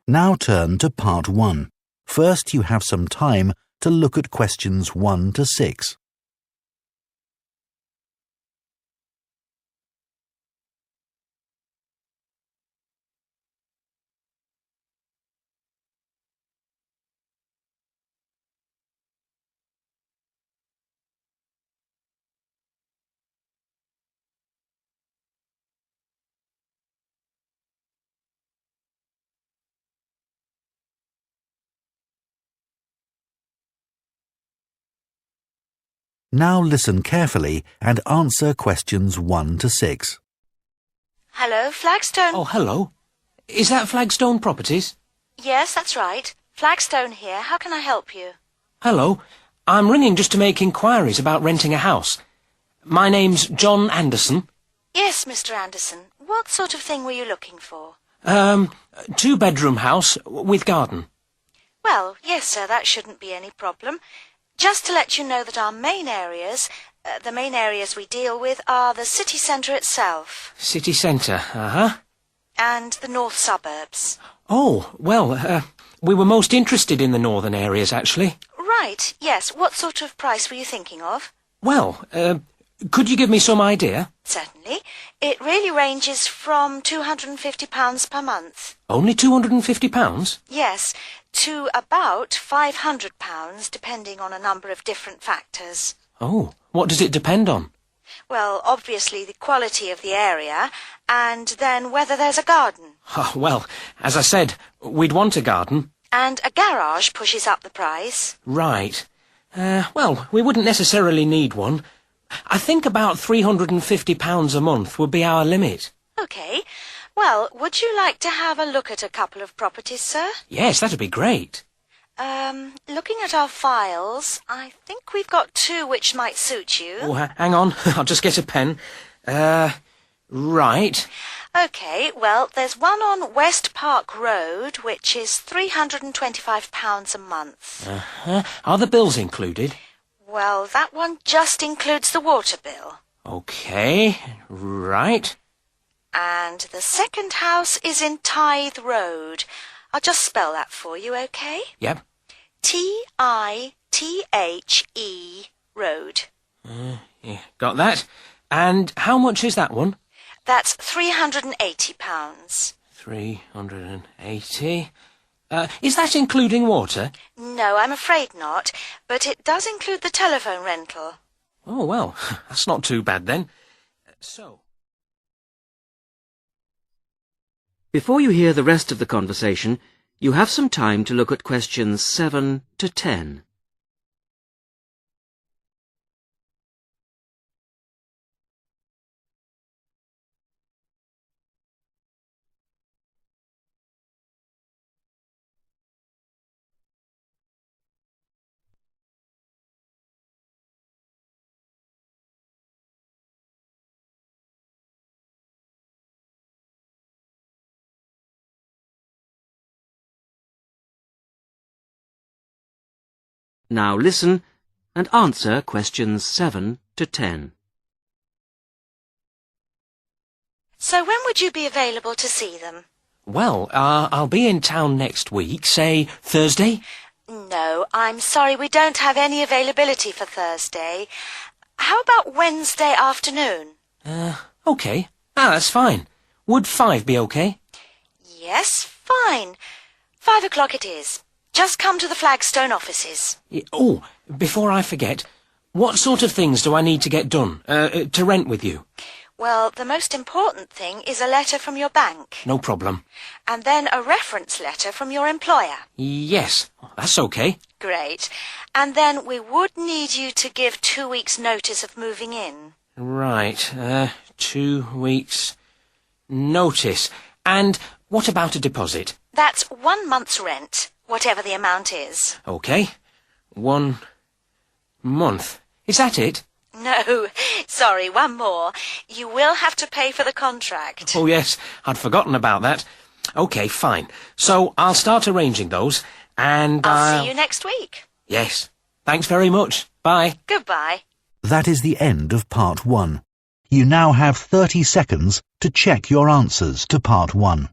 Now turn to Part 1. First, you have some time to look at questions 1 to 6. Now listen carefully and answer questions 1 to 6. Hello, Flagstone. Oh, hello. Is that Flagstone Properties? Yes, that's right. Flagstone here. How can I help you? Hello. I'm ringing just to make inquiries about renting a house. My name's John Anderson. Yes, Mr. Anderson. What sort of thing were you looking for? 2-bedroom house with garden. Well, yes, sir, that shouldn't be any problem. Just to let you know that our main areas, the main areas we deal with are the city centre itself. City centre, And the north suburbs. Oh, well, we were most interested in the northern areas, actually. Right, yes. What sort of price were you thinking of? Well, could you give me some idea? Certainly. It really ranges from £250 per month. Only £250? Yes, to about £500, depending on a number of different factors. Oh, what does it depend on? Well, obviously the quality of the area, and then whether there's a garden. Oh, well, as I said, we'd want a garden. And a garage pushes up the price. Right. Well, we wouldn't necessarily need one. I think about £350 a month would be our limit. OK. Well, would you like to have a look at a couple of properties, sir? Yes, that'd be great. Looking at our files, I think we've got 2 which might suit you. Oh, hang on. I'll just get a pen. Right. OK, well, there's one on West Park Road, which is £325 a month. Are the bills included? Well, that one just includes the water bill. OK, right. And the second house is in Tithe Road. I'll just spell that for you, OK? Yep. Tithe Road. Yeah, got that. And how much is that one? That's £380. 380. Is that including water? No, I'm afraid not, but it does include the telephone rental. Oh, well, that's not too bad then. So... Before you hear the rest of the conversation, you have some time to look at questions 7 to 10. Now listen and answer questions 7 to 10. So when would you be available to see them? Well, I'll be in town next week, say Thursday. No, I'm sorry, we don't have any availability for Thursday. How about Wednesday afternoon? OK. That's fine. Would 5 be OK? Yes, fine. 5 o'clock it is. Just come to the Flagstone offices. Oh, before I forget, what sort of things do I need to get done, to rent with you? Well, the most important thing is a letter from your bank. No problem. And then a reference letter from your employer. Yes, that's OK. Great. And then we would need you to give 2 weeks' notice of moving in. Right, 2 weeks' notice. And what about a deposit? That's 1 month's rent, whatever the amount is. OK. 1 month. Is that it? No, sorry, one more. You will have to pay for the contract. Oh, yes, I'd forgotten about that. OK, fine. So I'll start arranging those, and I'll see you next week. Yes. Thanks very much. Bye. Goodbye. That is the end of Part 1. You now have 30 seconds to check your answers to Part 1.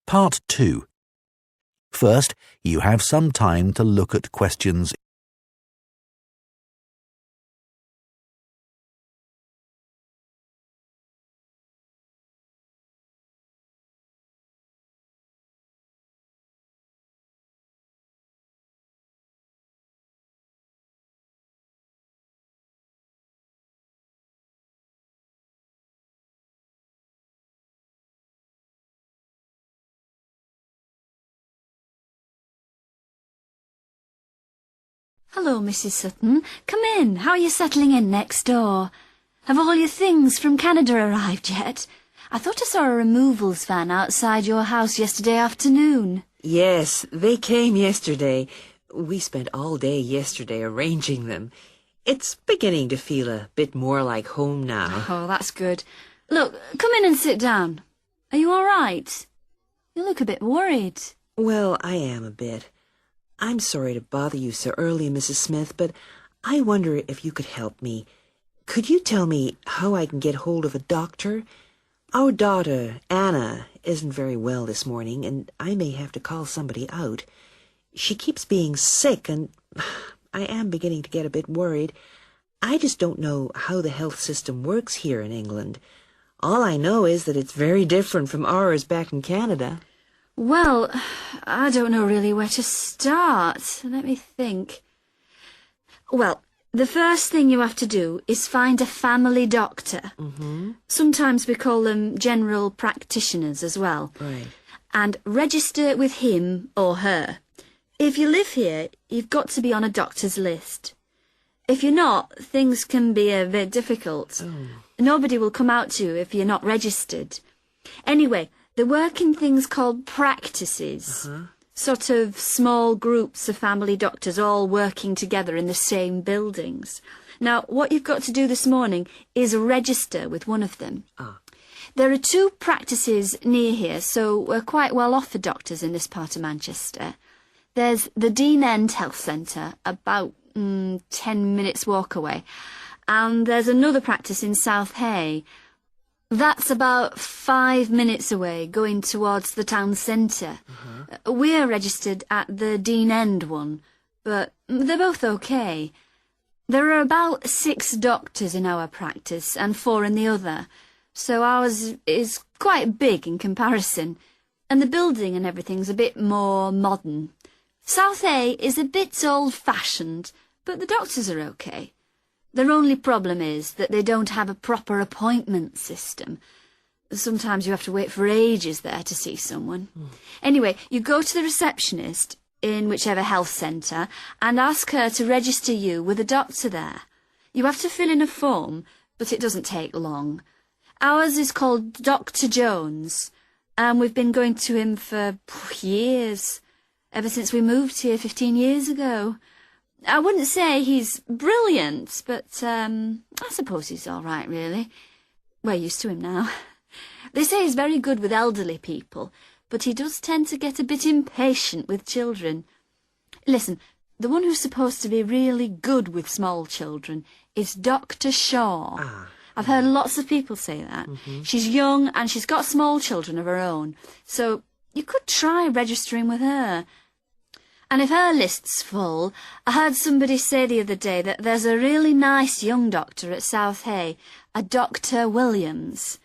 Part 2. First, you have some time to look at questions. Hello, Mrs. Sutton. Come in. How are you settling in next door? Have all your things from Canada arrived yet? I thought I saw a removals van outside your house yesterday afternoon. Yes, they came yesterday. We spent all day yesterday arranging them. It's beginning to feel a bit more like home now. Oh, that's good. Look, come in and sit down. Are you all right? You look a bit worried. Well, I am a bit. I'm sorry to bother you so early, Mrs. Smith, but I wonder if you could help me. Could you tell me how I can get hold of a doctor? Our daughter, Anna, isn't very well this morning, and I may have to call somebody out. She keeps being sick, and I am beginning to get a bit worried. I just don't know how the health system works here in England. All I know is that it's very different from ours back in Canada. Well, I don't know really where to start. Let me think. Well, the first thing you have to do is find a family doctor. Sometimes we call them general practitioners as well. Right. And register with him or her. If you live here, you've got to be on a doctor's list. If you're not, things can be a bit difficult. Nobody will come out to you if you're not registered. Anyway, they work in things called practices. Sort of small groups of family doctors all working together in the same buildings. Now, what you've got to do this morning is register with one of them. There are 2 practices near here, so we're quite well off for doctors in this part of Manchester. There's the Dean End Health Centre, about 10 minutes walk away. And there's another practice in South Hay. That's about 5 minutes away, going towards the town centre. We're registered at the Dean End one, but they're both okay. There are about 6 doctors in our practice and 4 in the other, so ours is quite big in comparison, and the building and everything's a bit more modern. South Hay is a bit old-fashioned, but the doctors are okay. Their only problem is that they don't have a proper appointment system. Sometimes you have to wait for ages there to see someone. Anyway, you go to the receptionist in whichever health centre and ask her to register you with a doctor there. You have to fill in a form, but it doesn't take long. Ours is called Dr. Jones, and we've been going to him for years, ever since we moved here 15 years ago. I wouldn't say he's brilliant, but I suppose he's all right, really. We're used to him now. They say he's very good with elderly people, but he does tend to get a bit impatient with children. Listen, the one who's supposed to be really good with small children is Dr. Shaw. I've heard lots of people say that. She's young and she's got small children of her own, so you could try registering with her. And if her list's full, I heard somebody say the other day that there's a really nice young doctor at South Hay, a Dr. Williams.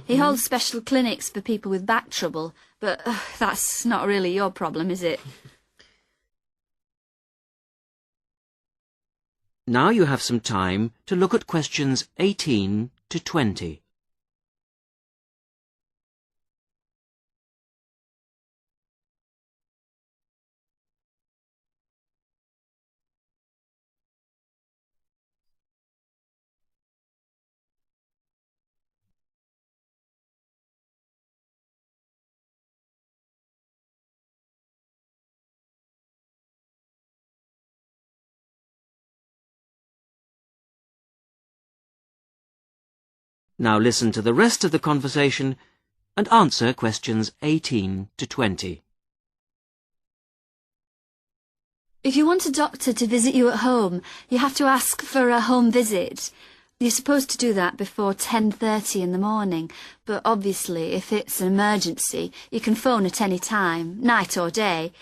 He holds special clinics for people with back trouble, but that's not really your problem, is it? Now you have some time to look at questions 18 to 20. Now listen to the rest of the conversation and answer questions 18 to 20. If you want a doctor to visit you at home, you have to ask for a home visit. You're supposed to do that before 10:30 in the morning, but obviously if it's an emergency, you can phone at any time, night or day.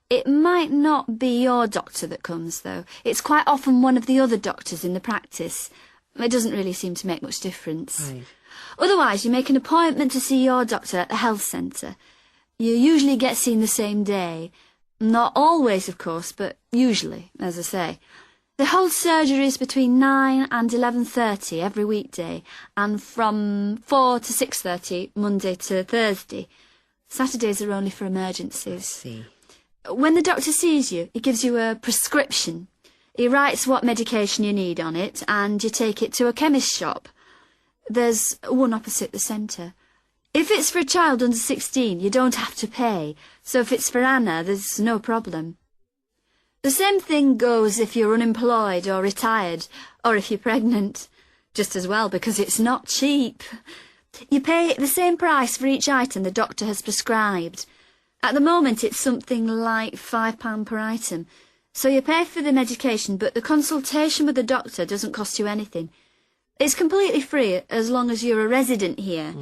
It might not be your doctor that comes, though. It's quite often one of the other doctors in the practice. It doesn't really seem to make much difference. Right. Otherwise, you make an appointment to see your doctor at the health centre. You usually get seen the same day. Not always, of course, but usually, as I say. They hold surgeries between 9 and 11:30 every weekday, and from 4 to 6:30 Monday to Thursday. Saturdays are only for emergencies. I see. When the doctor sees you, he gives you a prescription. He writes what medication you need on it, and you take it to a chemist shop. There's one opposite the centre. If it's for a child under 16, you don't have to pay, so if it's for Anna, there's no problem. The same thing goes if you're unemployed or retired, or if you're pregnant. Just as well, because it's not cheap. You pay the same price for each item the doctor has prescribed. At the moment, it's something like £5 per item. So you pay for the medication, but the consultation with the doctor doesn't cost you anything. It's completely free as long as you're a resident here.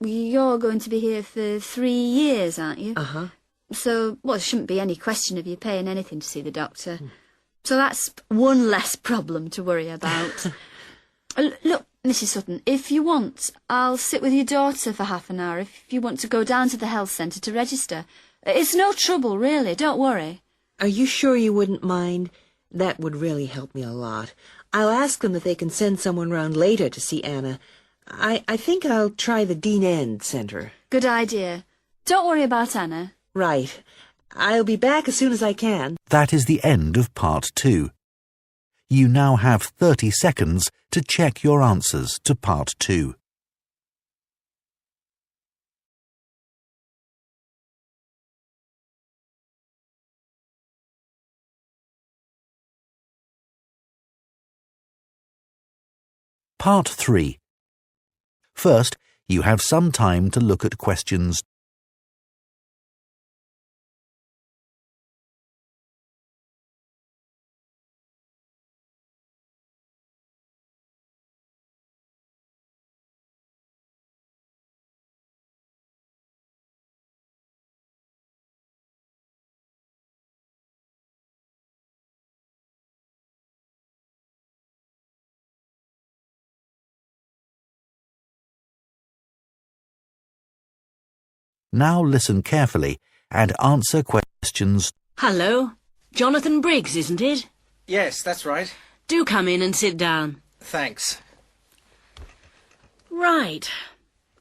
You're going to be here for 3 years, aren't you? Uh-huh. So, there shouldn't be any question of you paying anything to see the doctor. So that's one less problem to worry about. Look, Mrs. Sutton, if you want, I'll sit with your daughter for half an hour if you want to go down to the health centre to register. It's no trouble, really, don't worry. Are you sure you wouldn't mind? That would really help me a lot. I'll ask them if they can send someone round later to see Anna. I think I'll try the Dean End Centre. Good idea. Don't worry about Anna. Right. I'll be back as soon as I can. That is the end of Part 2. You now have 30 seconds to check your answers to Part 2. Part 3. First, you have some time to look at questions Now listen carefully and answer questions. Hello. Jonathan Briggs, isn't it? Yes, that's right. Do come in and sit down. Thanks. Right.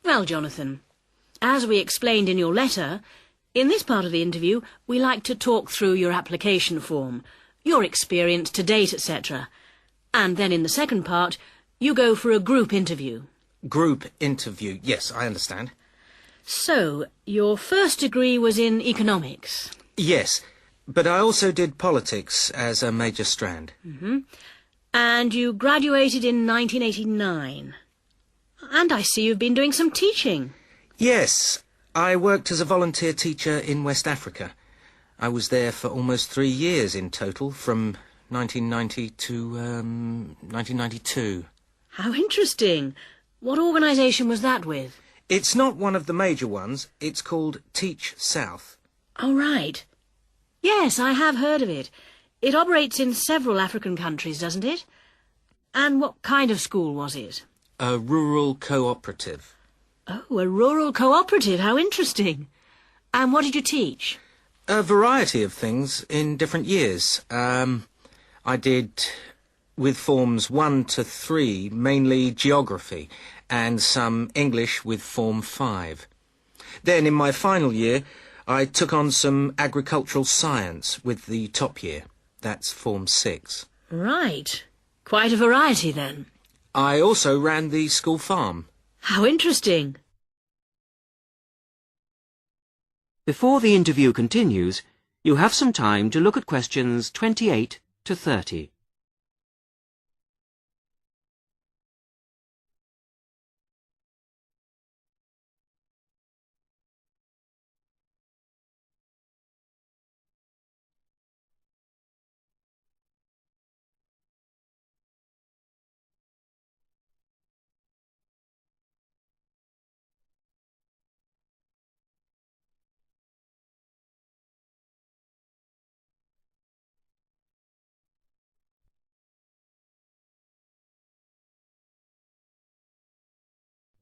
Well, Jonathan, as we explained in your letter, in this part of the interview, we like to talk through your application form, your experience to date, etc. And then in the second part, you go for a group interview. Group interview. Yes, I understand. So, your first degree was in economics? Yes, but I also did politics as a major strand. And you graduated in 1989. And I see you've been doing some teaching. Yes, I worked as a volunteer teacher in West Africa. I was there for almost 3 years in total, from 1990 to 1992. How interesting. What organisation was that with? It's not one of the major ones. It's called Teach South. Oh, right. Yes, I have heard of it. It operates in several African countries, doesn't it? And what kind of school was it? A rural cooperative. Oh, a rural cooperative. How interesting. And what did you teach? A variety of things in different years. I did, with forms 1 to 3, mainly geography, and some English with Form 5. Then, in my final year, I took on some agricultural science with the top year. That's Form 6. Right. Quite a variety, then. I also ran the school farm. How interesting. Before the interview continues, you have some time to look at questions 28 to 30.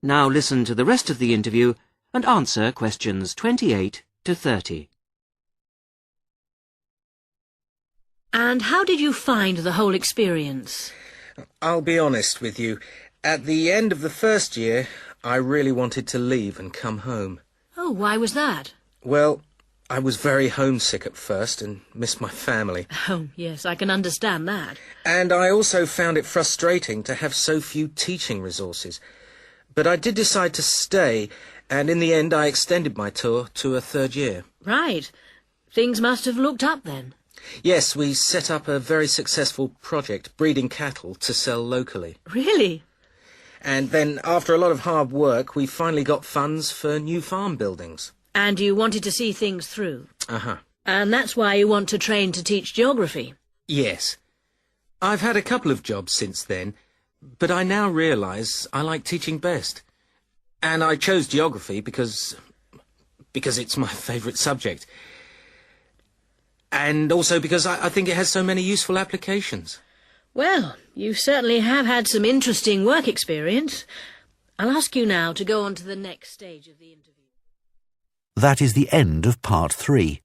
Now listen to the rest of the interview and answer questions 28 to 30. And how did you find the whole experience? I'll be honest with you. At the end of the first year, I really wanted to leave and come home. Oh, why was that? Well, I was very homesick at first and missed my family. Oh, yes, I can understand that. And I also found it frustrating to have so few teaching resources. But I did decide to stay, and in the end I extended my tour to a third year. Right. Things must have looked up then. Yes, we set up a very successful project, breeding cattle to sell locally. Really? And then, after a lot of hard work, we finally got funds for new farm buildings. And you wanted to see things through? Uh-huh. And that's why you want to train to teach geography? Yes. I've had a couple of jobs since then, but I now realise I like teaching best. And I chose geography because it's my favourite subject. And also because I think it has so many useful applications. Well, you certainly have had some interesting work experience. I'll ask you now to go on to the next stage of the interview. That is the end of Part 3.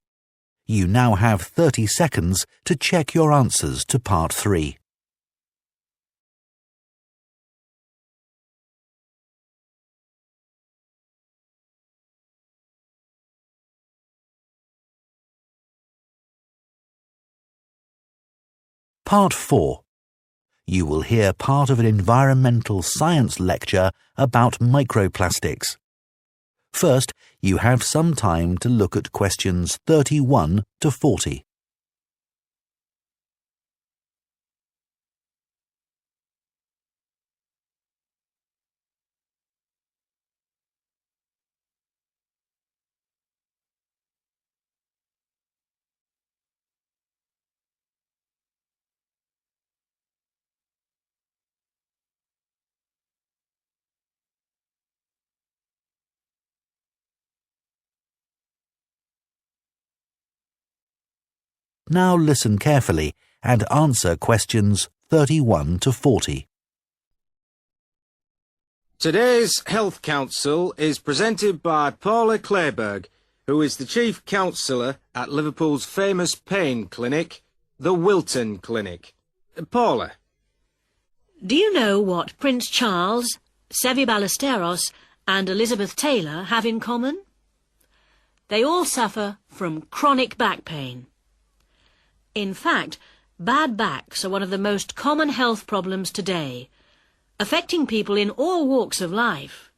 You now have 30 seconds to check your answers to Part 3. Part 4. You will hear part of an environmental science lecture about microplastics. First, you have some time to look at questions 31 to 40. Now listen carefully and answer questions 31 to 40. Today's Health Council is presented by Paula Clayburgh, who is the Chief Counsellor at Liverpool's famous pain clinic, the Wilton Clinic. Paula. Do you know what Prince Charles, Sevi Ballesteros and Elizabeth Taylor have in common? They all suffer from chronic back pain. In fact, bad backs are one of the most common health problems today, affecting people in all walks of life.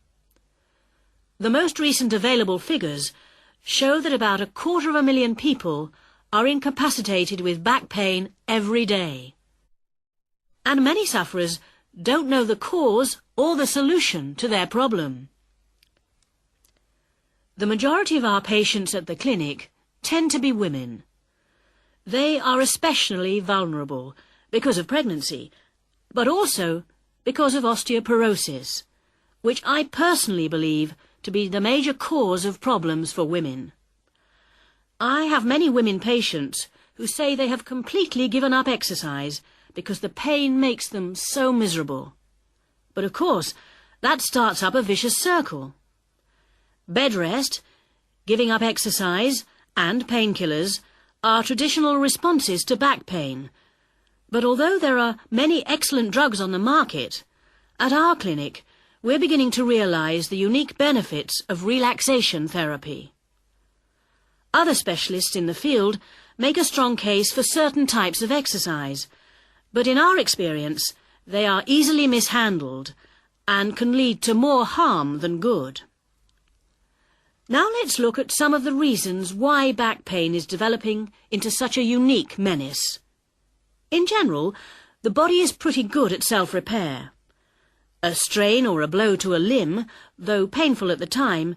The most recent available figures show that about 250,000 people are incapacitated with back pain every day. And many sufferers don't know the cause or the solution to their problem. The majority of our patients at the clinic tend to be women. They are especially vulnerable because of pregnancy, but also because of osteoporosis, which I personally believe to be the major cause of problems for women. I have many women patients who say they have completely given up exercise because the pain makes them so miserable. But of course, that starts up a vicious circle. Bed rest, giving up exercise, and painkillers are traditional responses to back pain. But although there are many excellent drugs on the market, at our clinic we're beginning to realise the unique benefits of relaxation therapy. Other specialists in the field make a strong case for certain types of exercise, but in our experience they are easily mishandled and can lead to more harm than good. Now let's look at some of the reasons why back pain is developing into such a unique menace. In general, the body is pretty good at self-repair. A strain or a blow to a limb, though painful at the time,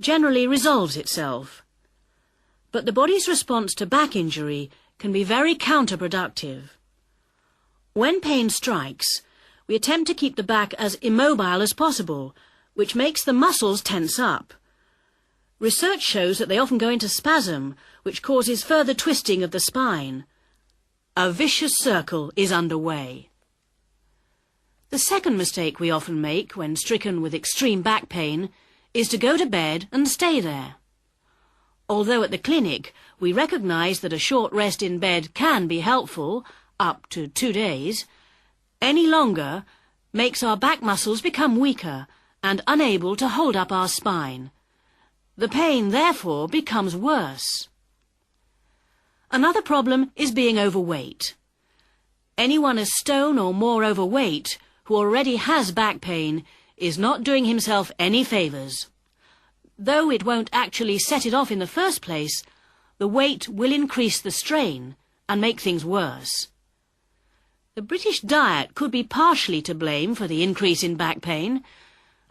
generally resolves itself. But the body's response to back injury can be very counterproductive. When pain strikes, we attempt to keep the back as immobile as possible, which makes the muscles tense up. Research shows that they often go into spasm, which causes further twisting of the spine. A vicious circle is underway. The The second mistake we often make when stricken with extreme back pain is to go to bed and stay there. Although at the clinic we recognise that a short rest in bed can be helpful, up to 2 days, any longer makes our back muscles become weaker and unable to hold up our spine. The pain, therefore, becomes worse. Another problem is being overweight. Anyone a stone or more overweight who already has back pain is not doing himself any favours. Though it won't actually set it off in the first place, the weight will increase the strain and make things worse. The British diet could be partially to blame for the increase in back pain.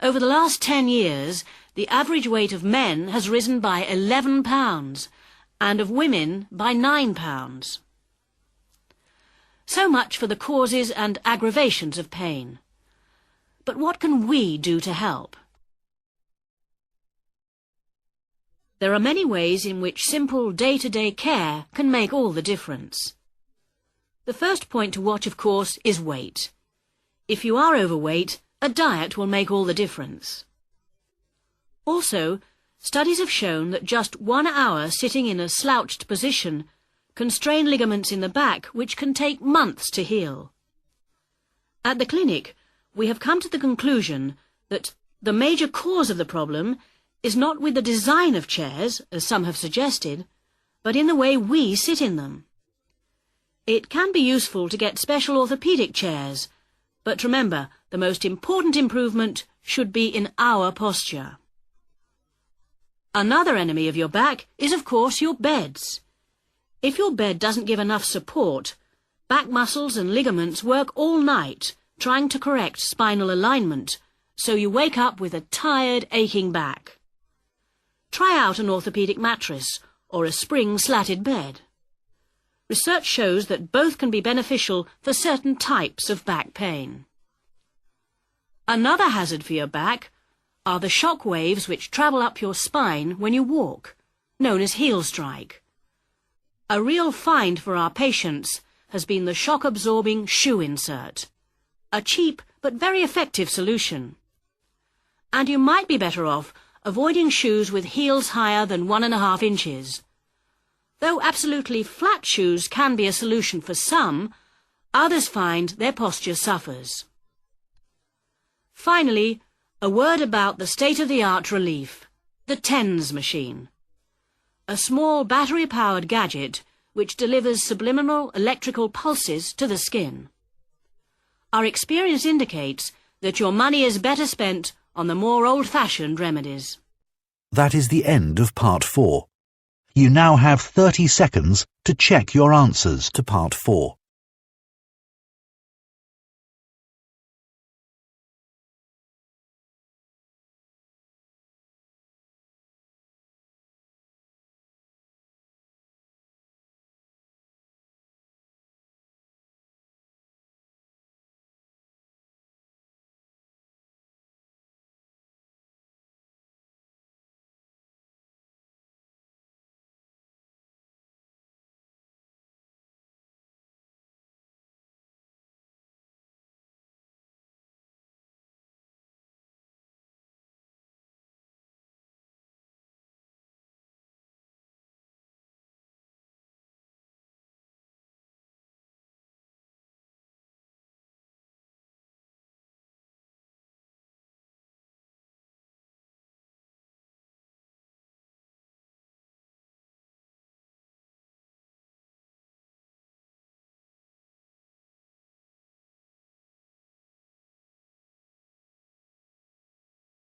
Over the last 10 years, the average weight of men has risen by 11 pounds and of women by 9 pounds. So much for the causes and aggravations of pain. But what can we do to help? There are many ways in which simple day-to-day care can make all the difference. The first point to watch, of course, is weight. If you are overweight, a diet will make all the difference. Also, studies have shown that just 1 hour sitting in a slouched position can strain ligaments in the back which can take months to heal. At the clinic, we have come to the conclusion that the major cause of the problem is not with the design of chairs, as some have suggested, but in the way we sit in them. It can be useful to get special orthopaedic chairs, but remember, the most important improvement should be in our posture. Another enemy of your back is, of course, your beds. If your bed doesn't give enough support, back muscles and ligaments work all night trying to correct spinal alignment, so you wake up with a tired, aching back. Try out an orthopaedic mattress or a spring-slatted bed. Research shows that both can be beneficial for certain types of back pain. Another hazard for your back are the shock waves which travel up your spine when you walk, known as heel strike. A real find for our patients has been the shock-absorbing shoe insert, a cheap but very effective solution. And you might be better off avoiding shoes with heels higher than 1.5 inches. Though absolutely flat shoes can be a solution for some, others find their posture suffers. Finally, a word about the state-of-the-art relief, the TENS machine. A small battery-powered gadget which delivers subliminal electrical pulses to the skin. Our experience indicates that your money is better spent on the more old-fashioned remedies. That is the end of Part 4. You now have 30 seconds to check your answers to Part 4.